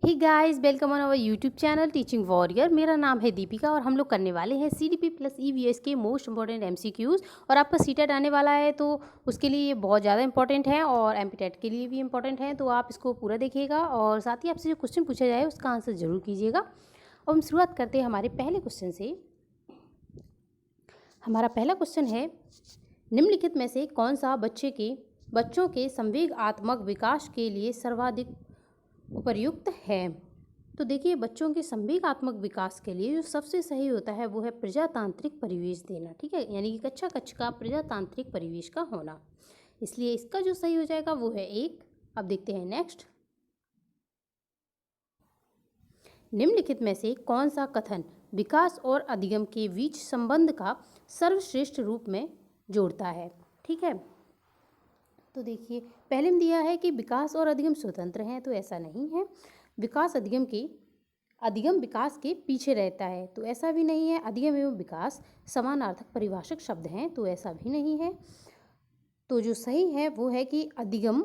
Hey guys, welcome on our YouTube channel teaching warrior. मेरा नाम है दीपिका और हम लोग करने वाले हैं सीडीपी प्लस ईवीएस के मोस्ट इंपॉर्टेंट एमसीक्यूज़। और आपका सीटेट आने वाला है तो उसके लिए ये बहुत ज़्यादा इंपॉर्टेंट है और एमपीटेट के लिए भी इंपॉर्टेंट है, तो आप इसको पूरा देखिएगा और साथ ही आपसे जो क्वेश्चन पूछा जाए उसका आंसर ज़रूर कीजिएगा। और हम शुरुआत करते हैं हमारे पहले क्वेश्चन से। हमारा पहला क्वेश्चन है, निम्नलिखित में से कौन सा बच्चों के संवेगात्मक विकास के लिए सर्वाधिक उपयुक्त है। तो देखिए, बच्चों के संवेगात्मक विकास के लिए जो सबसे सही होता है वो है प्रजातांत्रिक परिवेश देना। ठीक है, यानी कि कक्षा कक्ष का प्रजातांत्रिक परिवेश का होना। इसलिए इसका जो सही हो जाएगा वो है एक। अब देखते हैं नेक्स्ट। निम्नलिखित में से कौन सा कथन विकास और अधिगम के बीच संबंध का सर्वश्रेष्ठ रूप में जोड़ता है। ठीक है, तो देखिए, पहले में दिया है कि विकास और अधिगम स्वतंत्र हैं, तो ऐसा नहीं है। अधिगम विकास के पीछे रहता है, तो ऐसा भी नहीं है। अधिगम एवं विकास समानार्थक परिभाषक शब्द हैं, तो ऐसा भी नहीं है। तो जो सही है वो है कि अधिगम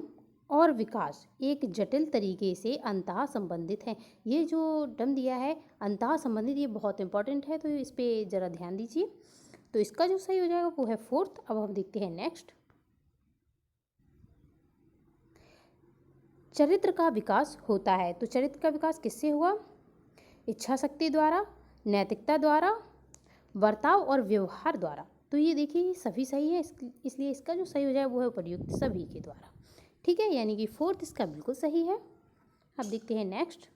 और विकास एक जटिल तरीके से अंतः संबंधित हैं। ये जो टर्म दिया है अंतः संबंधित, ये बहुत इंपॉर्टेंट है, तो इस पर ज़रा ध्यान दीजिए। तो इसका जो सही हो जाएगा वो है फोर्थ। अब हम देखते हैं नेक्स्ट। चरित्र का विकास होता है, तो चरित्र का विकास किससे हुआ? इच्छा शक्ति द्वारा, नैतिकता द्वारा, बर्ताव और व्यवहार द्वारा। तो ये देखिए सभी सही है, इसलिए इसका जो सही हो जाए वो है उपयुक्त सभी के द्वारा। ठीक है, यानी कि फोर्थ इसका बिल्कुल सही है। अब देखते हैं नेक्स्ट।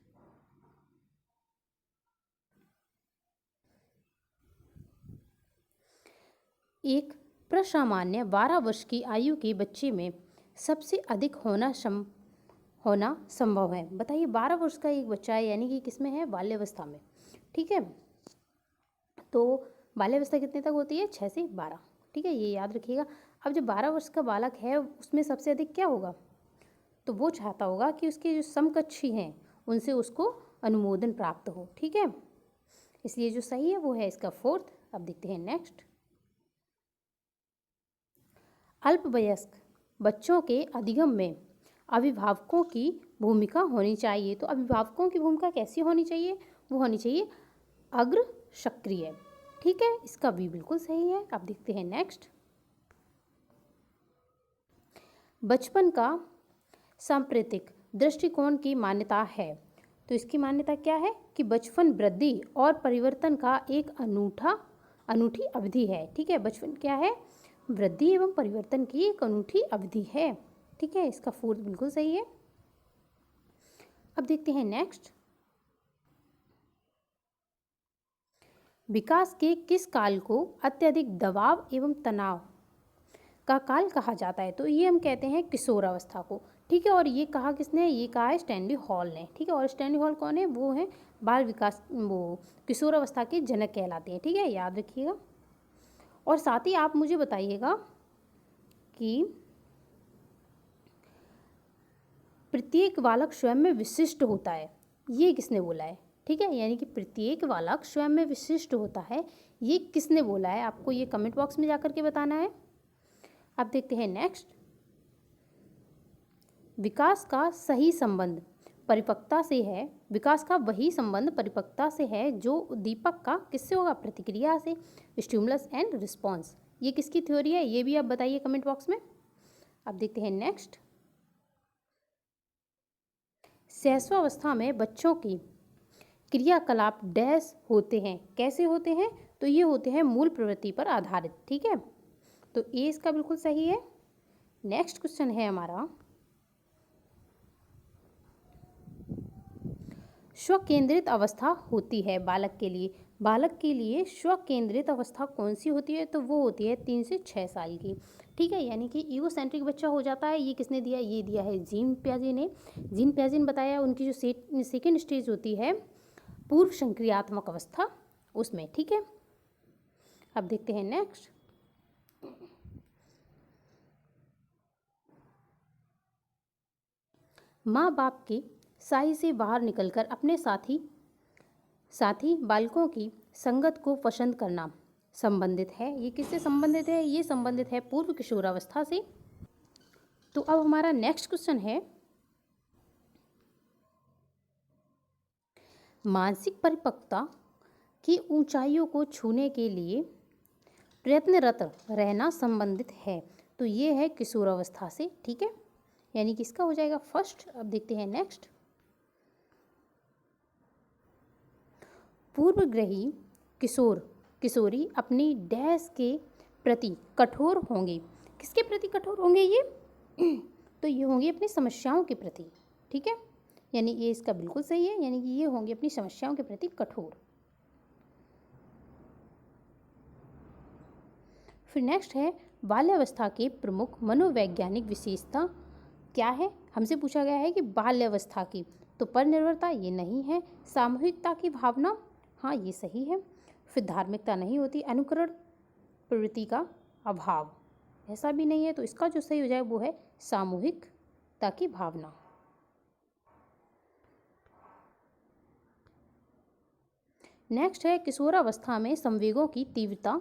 एक प्रसामान्य 12 वर्ष की आयु के बच्चे में सबसे अधिक होना संभव है। बताइए, 12 वर्ष का एक बच्चा है, यानी कि किसमें है? बाल्यावस्था में। ठीक है, तो बाल्यावस्था कितने तक होती है? 6 से 12। ठीक है, ये याद रखिएगा। अब जब 12 वर्ष का बालक है उसमें सबसे अधिक क्या होगा? तो वो चाहता होगा कि उसके जो समकक्षी हैं उनसे उसको अनुमोदन प्राप्त हो। ठीक है, इसलिए जो सही है वो है इसका फोर्थ। अब देखते हैं नेक्स्ट। अल्पवयस्क बच्चों के अधिगम में अभिभावकों की भूमिका होनी चाहिए। तो अभिभावकों की भूमिका कैसी होनी चाहिए? वो होनी चाहिए अग्र सक्रिय। ठीक है, इसका भी बिल्कुल सही है। अब देखते हैं नेक्स्ट। बचपन का सांप्रतिक दृष्टिकोण की मान्यता है, तो इसकी मान्यता क्या है? कि बचपन वृद्धि और परिवर्तन का एक अनूठी अवधि है। ठीक है, बचपन क्या है? वृद्धि एवं परिवर्तन की एक अनूठी अवधि है। ठीक है, इसका फोर्थ बिल्कुल सही है। अब देखते हैं नेक्स्ट। विकास के किस काल को अत्यधिक दबाव एवं तनाव का काल कहा जाता है? तो ये हम कहते हैं किशोरावस्था को। ठीक है, और ये कहा किसने? ये कहा है स्टैनली हॉल ने। ठीक है, और स्टैनली हॉल कौन है? वो है बाल विकास, वो किशोरावस्था के जनक कहलाते हैं। ठीक है, याद रखिएगा। और साथ ही आप मुझे बताइएगा कि प्रत्येक बालक स्वयं में विशिष्ट होता है, ये किसने बोला है? ठीक है, यानी कि प्रत्येक बालक स्वयं में विशिष्ट होता है, ये किसने बोला है? आपको ये कमेंट बॉक्स में जाकर के बताना है। अब देखते हैं नेक्स्ट। विकास का सही संबंध परिपक्वता से है। विकास का वही संबंध परिपक्वता से है जो उद्दीपक का किससे होगा? प्रतिक्रिया से। Stimulus and response. ये किसकी थ्योरी है? ये भी आप बताइए कमेंट बॉक्स में। अब देखते हैं नेक्स्ट। शैशवावस्था में बच्चों की क्रियाकलाप डैश होते हैं। कैसे होते हैं? तो ये होते हैं मूल प्रवृत्ति पर आधारित। ठीक है, तो ये इसका बिल्कुल सही है। नेक्स्ट क्वेश्चन है हमारा, स्व केंद्रित अवस्था होती है बालक के लिए। बालक के लिए स्व केंद्रित अवस्था कौन सी होती है? तो वो होती है 3 से 6 साल की। ठीक है, यानी कि ईगोसेंट्रिक बच्चा हो जाता है। ये किसने दिया? ये दिया है जीन प्याजे ने। जीन प्याजे ने बताया उनकी जो सेकेंड स्टेज होती है पूर्व संक्रियात्मक अवस्था, उसमें। ठीक है, अब देखते हैं नेक्स्ट। माँ बाप के साई से बाहर निकलकर अपने साथी बालकों की संगत को पसंद करना संबंधित है। ये किससे संबंधित है? ये संबंधित है पूर्व किशोरावस्था से। तो अब हमारा नेक्स्ट क्वेश्चन है, मानसिक परिपक्वता की ऊंचाइयों को छूने के लिए प्रयत्नरत रहना संबंधित है। तो ये है किशोरावस्था से, ठीक है, यानी कि इसका हो जाएगा फर्स्ट। अब देखते हैं नेक्स्ट। पूर्वग्रही किशोर किशोरी अपनी डैश के प्रति कठोर होंगे। किसके प्रति कठोर होंगे ये? तो ये होंगे अपनी समस्याओं के प्रति, ठीक है, यानी ये इसका बिल्कुल सही है, यानी कि ये होंगे अपनी समस्याओं के प्रति कठोर। फिर नेक्स्ट है बाल्यावस्था के प्रमुख मनोवैज्ञानिक विशेषता क्या है? हमसे पूछा गया है कि बाल्यावस्था की, तो परनिर्भरता ये नहीं है। सामूहिकता की भावना, हाँ ये सही है। फिर धार्मिकता नहीं होती। अनुकरण प्रवृत्ति का अभाव, ऐसा भी नहीं है। तो इसका जो सही हो जाए वो है सामूहिकता की भावना। नेक्स्ट है किशोरावस्था में संवेगों की तीव्रता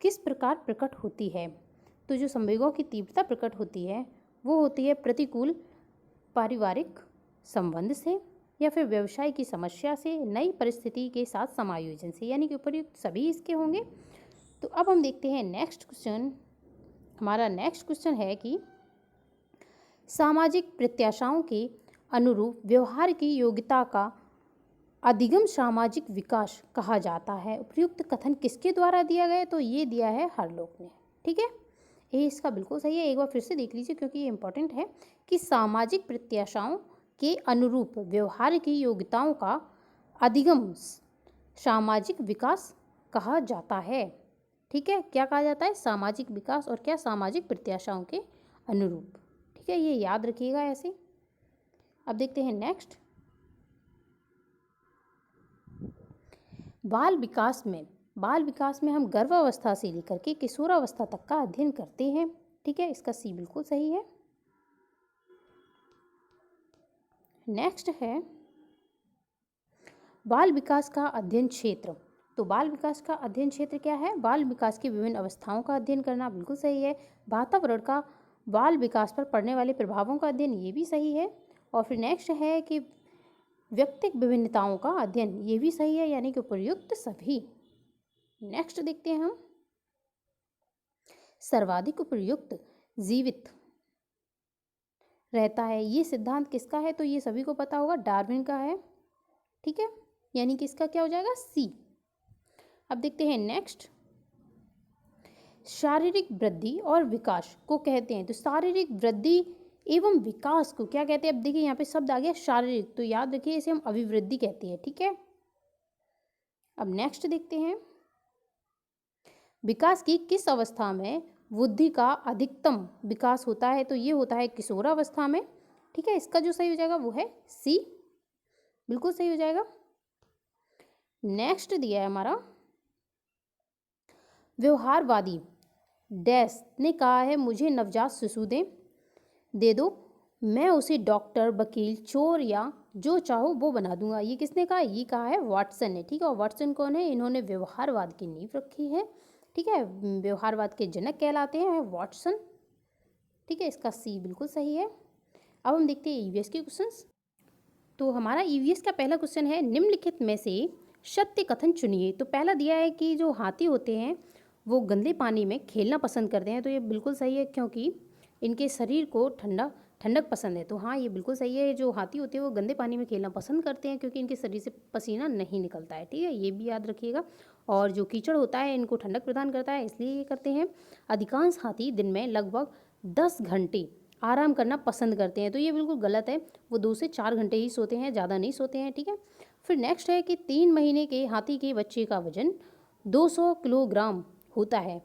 किस प्रकार प्रकट होती है? तो जो संवेगों की तीव्रता प्रकट होती है वो होती है प्रतिकूल पारिवारिक संबंध से या फिर व्यवसाय की समस्या से, नई परिस्थिति के साथ समायोजन से, यानी कि उपयुक्त सभी इसके होंगे। तो अब हम देखते हैं नेक्स्ट क्वेश्चन। हमारा नेक्स्ट क्वेश्चन है कि सामाजिक प्रत्याशाओं के अनुरूप व्यवहार की योग्यता का अधिगम सामाजिक विकास कहा जाता है। उपयुक्त कथन किसके द्वारा दिया गया? तो ये दिया है हरलोक ने, ठीक है, ये इसका बिल्कुल सही है। एक बार फिर से देख लीजिए क्योंकि ये इंपॉर्टेंट है कि सामाजिक प्रत्याशाओं के अनुरूप व्यवहार की योग्यताओं का अधिगम सामाजिक विकास कहा जाता है, ठीक है। क्या कहा जाता है? सामाजिक विकास और क्या? सामाजिक प्रत्याशाओं के अनुरूप, ठीक है, ये याद रखिएगा ऐसे। अब देखते हैं नेक्स्ट। बाल विकास में हम गर्भावस्था से लेकर के किशोरावस्था तक का अध्ययन करते हैं, ठीक है, इसका सी बिल्कुल सही है। नेक्स्ट है बाल विकास का अध्ययन क्षेत्र। तो बाल विकास का अध्ययन क्षेत्र क्या है? बाल विकास की विभिन्न अवस्थाओं का अध्ययन करना, बिल्कुल सही है। वातावरण का बाल विकास पर पड़ने वाले प्रभावों का अध्ययन, ये भी सही है। और फिर नेक्स्ट है कि व्यक्तिगत विभिन्नताओं का अध्ययन, ये भी सही है, यानी कि उपयुक्त सभी। नेक्स्ट देखते हैं हम। सर्वाधिक उपयुक्त जीवित रहता है, ये सिद्धांत किसका है? तो ये सभी को पता होगा, डार्विन का है, ठीक है, यानी कि इसका क्या हो जाएगा? सी। अब देखते हैं नेक्स्ट। शारीरिक वृद्धि और विकास को कहते हैं, तो शारीरिक वृद्धि एवं विकास को क्या कहते हैं? अब देखिए यहाँ पे शब्द आ गया शारीरिक, तो याद रखिए इसे हम अभिवृद्धि कहते हैं, ठीक है। अब नेक्स्ट देखते हैं। विकास की किस अवस्था में बुद्धि का अधिकतम विकास होता है? तो ये होता है किशोरावस्था में, ठीक है, इसका जो सही हो जाएगा वो है सी, बिल्कुल सही हो जाएगा। नेक्स्ट दिया है हमारा, व्यवहारवादी डैश ने कहा है मुझे नवजात शिशु दे दो, मैं उसे डॉक्टर, वकील, चोर या जो चाहो वो बना दूंगा। ये किसने कहा? ये कहा है वाटसन ने, ठीक है। और वाटसन कौन है? इन्होंने व्यवहारवाद की नींव रखी है, ठीक है, व्यवहारवाद के जनक कहलाते हैं वाटसन, ठीक है, इसका सी बिल्कुल सही है। अब हम देखते हैं ईवीएस के क्वेश्चंस। तो हमारा ईवीएस का पहला क्वेश्चन है निम्नलिखित में से सत्य कथन चुनिए। तो पहला दिया है कि जो हाथी होते हैं वो गंदे पानी में खेलना पसंद करते हैं, तो ये बिल्कुल सही है क्योंकि इनके शरीर को ठंडक पसंद है। तो हाँ ये बिल्कुल सही है, जो हाथी होते हैं वो गंदे पानी में खेलना पसंद करते हैं क्योंकि इनके शरीर से पसीना नहीं निकलता है, ठीक है, ये भी याद रखिएगा। और जो कीचड़ होता है इनको ठंडक प्रदान करता है, इसलिए ये करते हैं। अधिकांश हाथी दिन में लगभग 10 घंटे आराम करना पसंद करते हैं, तो ये बिल्कुल गलत है, वो 2 से 4 घंटे ही सोते हैं, ज़्यादा नहीं सोते हैं, ठीक है। फिर नेक्स्ट है कि 3 महीने के हाथी के बच्चे का वजन 200 किलोग्राम होता है,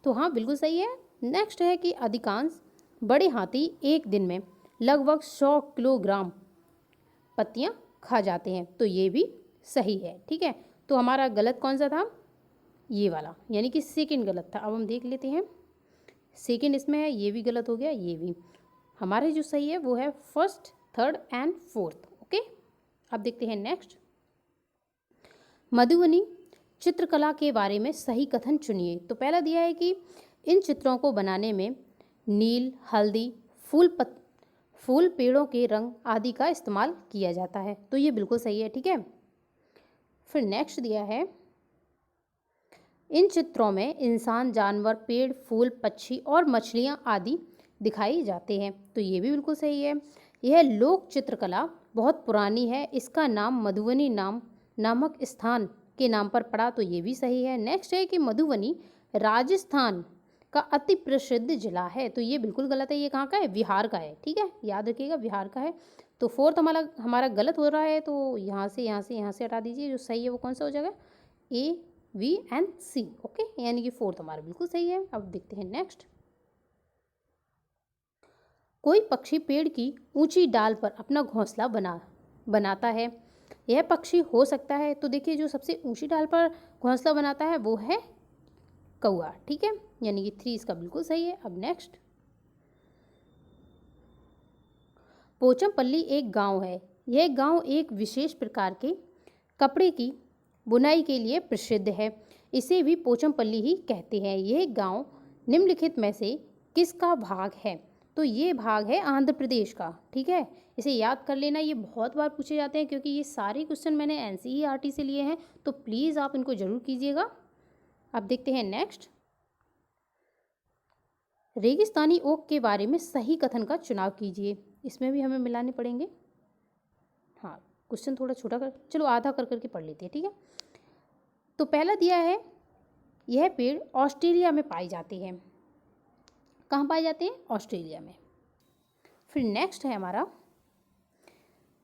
तो हाँ बिल्कुल सही है। नेक्स्ट है कि अधिकांश बड़े हाथी एक दिन में लगभग 100 किलोग्राम पत्तियां खा जाते हैं, तो ये भी सही है, ठीक है। तो हमारा गलत कौन सा था? ये वाला, यानी कि सेकंड गलत था। अब हम देख लेते हैं, सेकंड इसमें है, ये भी गलत हो गया, ये भी। हमारे जो सही है वो है first, third and fourth, okay. अब देखते हैं नेक्स्ट। मधुबनी चित्रकला के बारे में सही कथन चुनिए। तो पहला दिया है कि इन चित्रों को बनाने में नील, हल्दी, फूल, पेड़ों के रंग आदि का इस्तेमाल किया जाता है, तो ये बिल्कुल सही है, ठीक है। फिर नेक्स्ट दिया है, इन चित्रों में इंसान, जानवर, पेड़, फूल, पक्षी और मछलियाँ आदि दिखाई जाते हैं। तो ये भी बिल्कुल सही है। यह लोक चित्रकला बहुत पुरानी है, इसका नाम मधुबनी नामक स्थान के नाम पर पड़ा। तो ये भी सही है। नेक्स्ट है कि मधुबनी राजस्थान का अति प्रसिद्ध जिला है। तो ये बिल्कुल गलत है। ये कहाँ का है? बिहार का है। ठीक है, याद रखिएगा, बिहार का है। तो फोर्थ हमारा गलत हो रहा है। तो यहाँ से हटा दीजिए। जो सही है वो कौन सा हो जाएगा? ए, वी एंड सी। ओके, यानी कि फोर्थ हमारा बिल्कुल सही है। अब देखते हैं नेक्स्ट। कोई पक्षी पेड़ की ऊंची डाल पर अपना घोंसला बनाता है। यह पक्षी हो सकता है। तो देखिए, जो सबसे ऊंची डाल पर घोंसला बनाता है वो है कौआ। ठीक है, यानी कि 3 इसका बिल्कुल सही है। अब नेक्स्ट, पोचमपल्ली एक गांव है। यह गांव एक विशेष प्रकार के कपड़े की बुनाई के लिए प्रसिद्ध है। इसे भी पोचमपल्ली ही कहते हैं। यह गांव निम्नलिखित में से किसका भाग है? तो ये भाग है आंध्र प्रदेश का। ठीक है, इसे याद कर लेना। ये बहुत बार पूछे जाते हैं क्योंकि ये सारे क्वेश्चन मैंने एनसीईआरटी से लिए हैं। तो प्लीज़ आप इनको जरूर कीजिएगा। अब देखते हैं नेक्स्ट, रेगिस्तानी ओक के बारे में सही कथन का चुनाव कीजिए। इसमें भी हमें मिलाने पड़ेंगे। हाँ, क्वेश्चन थोड़ा छोटा कर, चलो आधा कर करके पढ़ लेते हैं। ठीक है, तो पहला दिया है, यह पेड़ ऑस्ट्रेलिया में पाए जाते हैं। कहाँ पाए जाते हैं? ऑस्ट्रेलिया में। फिर नेक्स्ट है हमारा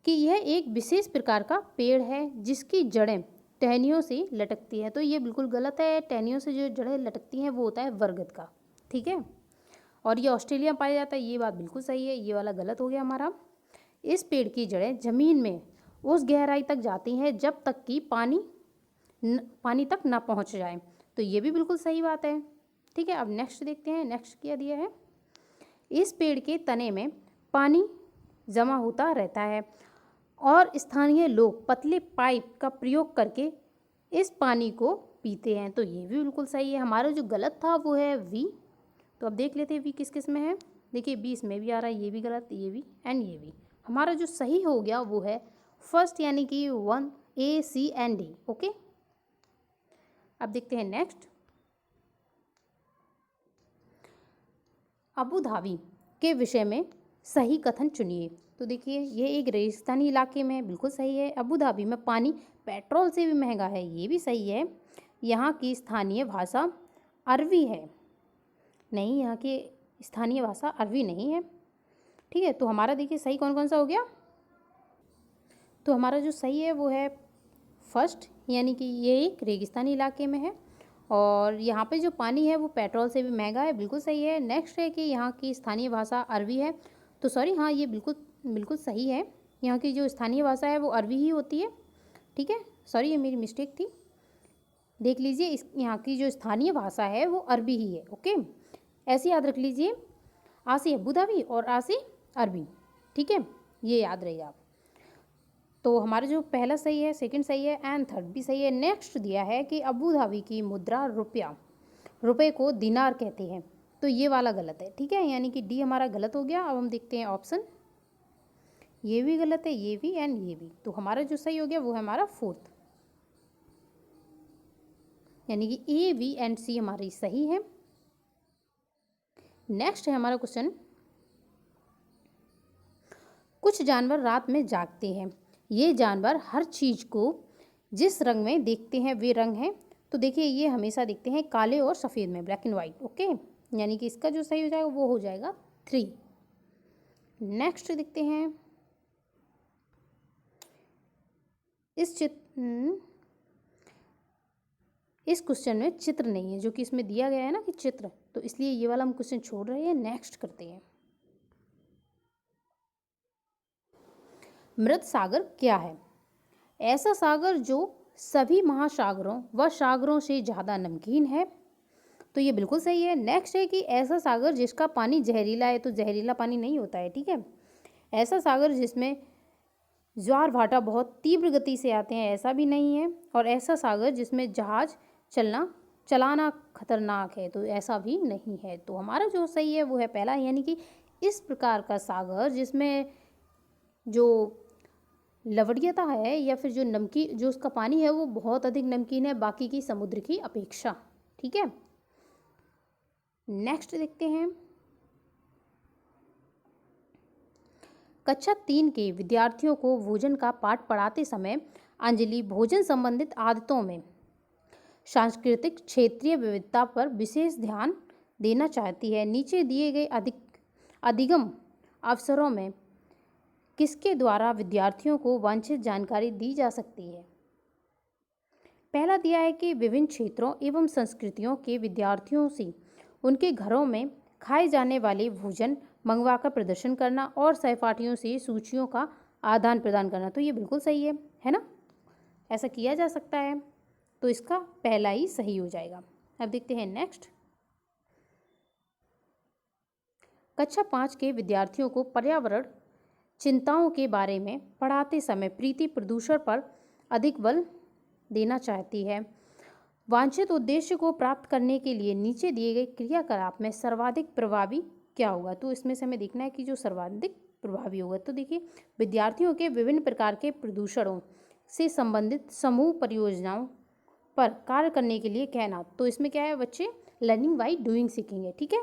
कि यह एक विशेष प्रकार का पेड़ है जिसकी जड़ें टहनियों से लटकती है। तो ये बिल्कुल गलत है। टहनियों से जो जड़ें लटकती हैं वो होता है बरगद का। ठीक है, और ये ऑस्ट्रेलिया में पाया जाता है। ये बात बिल्कुल सही है। ये वाला गलत हो गया हमारा। इस पेड़ की जड़ें जमीन में उस गहराई तक जाती हैं जब तक कि पानी तक ना पहुंच जाए। तो ये भी बिल्कुल सही बात है। ठीक है, अब नेक्स्ट देखते हैं। नेक्स्ट क्या दिया है, इस पेड़ के तने में पानी जमा होता रहता है और स्थानीय लोग पतले पाइप का प्रयोग करके इस पानी को पीते हैं। तो ये भी बिल्कुल सही है। हमारा जो गलत था वो है वी। तो अब देख लेते हैं वी किस किस में है। देखिए, बी इसमें भी आ रहा है, ये भी गलत, ये भी एंड ये भी। हमारा जो सही हो गया वो है फर्स्ट, यानी कि 1, A, C and D। Okay, अब देखते हैं नेक्स्ट, अबू धाबी के विषय में सही कथन चुनिए। तो देखिए, ये एक रेगिस्तानी इलाके में है, बिल्कुल सही है। अबू धाबी में पानी पेट्रोल से भी महंगा है, ये भी सही है। यहाँ की स्थानीय भाषा अरबी है। नहीं, यहाँ की स्थानीय भाषा अरबी नहीं है। ठीक है, तो हमारा देखिए सही कौन कौन सा हो गया। तो हमारा जो सही है वो है फर्स्ट, यानी कि ये एक रेगिस्तानी इलाके में है और यहाँ पे जो पानी है वो पेट्रोल से भी महंगा है, बिल्कुल सही है। नेक्स्ट है कि यहाँ की स्थानीय भाषा अरबी है। तो सॉरी, हाँ, ये बिल्कुल बिल्कुल सही है। यहाँ की जो स्थानीय भाषा है वो अरबी ही होती है। ठीक है, सॉरी, ये मेरी मिस्टेक थी। देख लीजिए, इस यहाँ की जो स्थानीय भाषा है वो अरबी ही है। ओके, ऐसे याद रख लीजिए, आ से अबू धाबी और आ से अरबी। ठीक है, ये याद रहेगा आप। तो हमारा जो पहला सही है, सेकंड सही है एंड थर्ड भी सही है। नेक्स्ट दिया है कि अबू धाबी की मुद्रा रुपये को दिनार कहते हैं। तो ये वाला गलत है। ठीक है, यानी कि डी हमारा गलत हो गया। अब हम देखते हैं ऑप्शन, ये भी गलत है, ये भी एंड ये भी। तो हमारा जो सही हो गया वो है हमारा फोर्थ, यानी कि ए, बी एंड सी हमारी सही है। नेक्स्ट है हमारा क्वेश्चन, कुछ जानवर रात में जागते हैं। ये जानवर हर चीज़ को जिस रंग में देखते हैं वे रंग हैं। तो देखिए, ये हमेशा देखते हैं काले और सफ़ेद में, ब्लैक एंड वाइट। ओके, यानी कि इसका जो सही हो जाएगा वो हो जाएगा 3। नेक्स्ट देखते हैं, इस क्वेश्चन में चित्र नहीं है, जो कि इसमें दिया गया है ना कि चित्र, तो इसलिए ये वाला हम क्वेश्चन छोड़ रहे हैं। नेक्स्ट करते हैं, मृत सागर क्या है? ऐसा सागर जो सभी महासागरों व सागरों से ज़्यादा नमकीन है। तो ये बिल्कुल सही है। नेक्स्ट है कि ऐसा सागर जिसका पानी जहरीला है। तो जहरीला पानी नहीं होता है। ठीक है, ऐसा सागर जिसमें ज्वार भाटा बहुत तीव्र गति से आते हैं, ऐसा भी नहीं है। और ऐसा सागर जिसमें जहाज चलाना खतरनाक है, तो ऐसा भी नहीं है। तो हमारा जो सही है वो है पहला, यानी कि इस प्रकार का सागर जिसमें जो लवणीयता है या फिर जो नमकीन जो उसका पानी है वो बहुत अधिक नमकीन है बाकी की समुद्र की अपेक्षा। ठीक है, नेक्स्ट देखते हैं। कक्षा 3 के विद्यार्थियों को भोजन का पाठ पढ़ाते समय अंजलि भोजन संबंधित आदतों में सांस्कृतिक क्षेत्रीय विविधता पर विशेष ध्यान देना चाहती है। नीचे दिए गए अधिगम अवसरों में किसके द्वारा विद्यार्थियों को वांछित जानकारी दी जा सकती है? पहला दिया है कि विभिन्न क्षेत्रों एवं संस्कृतियों के विद्यार्थियों से उनके घरों में खाए जाने वाले भोजन मंगवाकर प्रदर्शन करना और सहपाठियों से सूचियों का आदान प्रदान करना। तो ये बिल्कुल सही है ना? ऐसा किया जा सकता है, तो इसका पहला ही सही हो जाएगा। अब देखते हैं नेक्स्ट। कक्षा 5 के विद्यार्थियों को पर्यावरण चिंताओं के बारे में पढ़ाते समय प्रीति प्रदूषण पर अधिक बल देना चाहती है। वांछित उद्देश्य को प्राप्त करने के लिए नीचे दिए गए क्रियाकलाप में सर्वाधिक प्रभावी क्या होगा? तो इसमें से हमें देखना है कि जो सर्वाधिक प्रभावी होगा। तो देखिए, विद्यार्थियों के विभिन्न प्रकार के प्रदूषणों से संबंधित समूह परियोजनाओं पर कार्य करने के लिए कहना। तो इसमें क्या है, बच्चे लर्निंग बाय डूइंग सीखेंगे। ठीक है,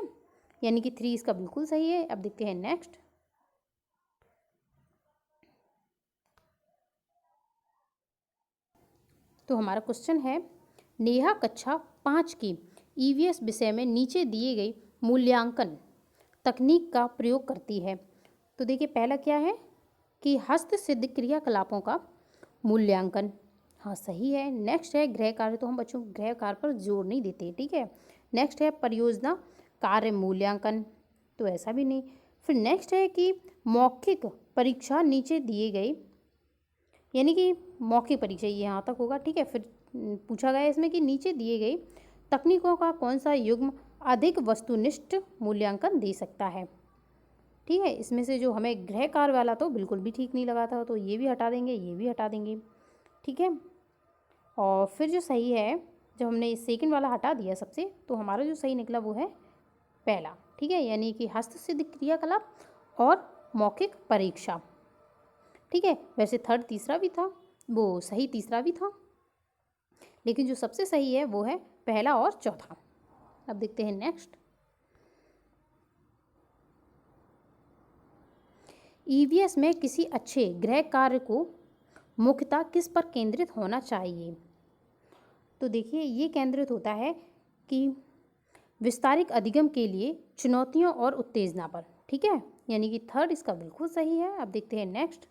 यानी कि 3 इसका बिल्कुल सही है। अब देखते हैं नेक्स्ट। तो हमारा क्वेश्चन है, नेहा कक्षा 5 की ईवीएस विषय में नीचे दिए गई मूल्यांकन तकनीक का प्रयोग करती है। तो देखिए, पहला क्या है कि हस्तसिद्ध क्रियाकलापों का मूल्यांकन। हाँ, सही है। नेक्स्ट है गृह कार्य। तो हम बच्चों को गृह कार्य पर जोर नहीं देते। ठीक है, नेक्स्ट है परियोजना कार्य मूल्यांकन। तो ऐसा भी नहीं। फिर नेक्स्ट है कि मौखिक परीक्षा नीचे दिए गए, यानी कि मौखिक परीक्षा ये यहाँ तक होगा। ठीक है, फिर पूछा गया इसमें कि नीचे दिए गए तकनीकों का कौन सा युग्म अधिक वस्तुनिष्ठ मूल्यांकन दे सकता है? ठीक है, इसमें से जो हमें गृह कार्य वाला तो बिल्कुल भी ठीक नहीं लगा था, तो ये भी हटा देंगे, ये भी हटा देंगे। ठीक है, और फिर जो सही है, जब हमने सेकंड वाला हटा दिया सबसे, तो हमारा जो सही निकला वो है पहला। ठीक है, यानी कि हस्तसिद्ध क्रियाकलाप और मौखिक परीक्षा। ठीक है, वैसे थर्ड तीसरा भी था, वो सही तीसरा भी था, लेकिन जो सबसे सही है वो है पहला और चौथा। अब देखते हैं नेक्स्ट। ईवीएस में किसी अच्छे गृह कार्य को मुख्यतः किस पर केंद्रित होना चाहिए? तो देखिए, ये केंद्रित होता है कि विस्तारित अधिगम के लिए चुनौतियों और उत्तेजना पर। ठीक है, यानी कि थर्ड इसका बिल्कुल सही है। अब देखते हैं नेक्स्ट।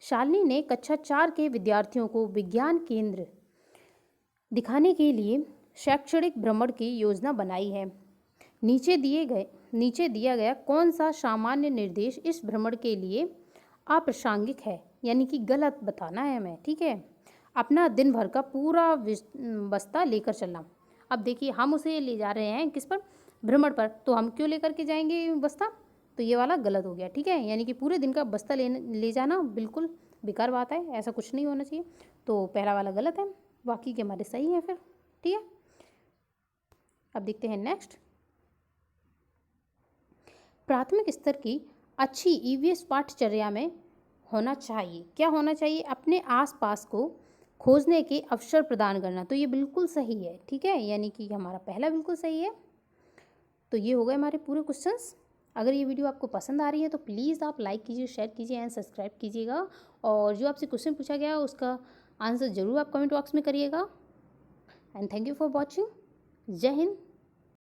शालिनी ने कक्षा 4 के विद्यार्थियों को विज्ञान केंद्र दिखाने के लिए शैक्षणिक भ्रमण की योजना बनाई है। नीचे दिया गया कौन सा सामान्य निर्देश इस भ्रमण के लिए अप्रासंगिक है, यानी कि गलत बताना है हमें। ठीक है, अपना दिन भर का पूरा बस्ता लेकर चलना। अब देखिए, हम उसे ले जा रहे हैं किस पर, भ्रमण पर, तो हम क्यों लेकर के जाएंगे बस्ता? तो ये वाला गलत हो गया। ठीक है, यानी कि पूरे दिन का बस्ता ले जाना बिल्कुल बेकार बात है, ऐसा कुछ नहीं होना चाहिए। तो पहला वाला गलत है, बाकी के हमारे सही हैं फिर। ठीक है, अब देखते हैं नेक्स्ट। प्राथमिक स्तर की अच्छी ईवीएस पाठचर्या में होना चाहिए, क्या होना चाहिए? अपने आसपास को खोजने के अवसर प्रदान करना। तो ये बिल्कुल सही है। ठीक है, यानी कि हमारा पहला बिल्कुल सही है। तो ये हो गए हमारे पूरे क्वेश्चंस। अगर ये वीडियो आपको पसंद आ रही है तो प्लीज़ आप लाइक कीजिए, शेयर कीजिए एंड सब्सक्राइब कीजिएगा। और जो आपसे क्वेश्चन पूछा गया उसका आंसर ज़रूर आप कमेंट बॉक्स में करिएगा। And thank you for watching. जय हिंद,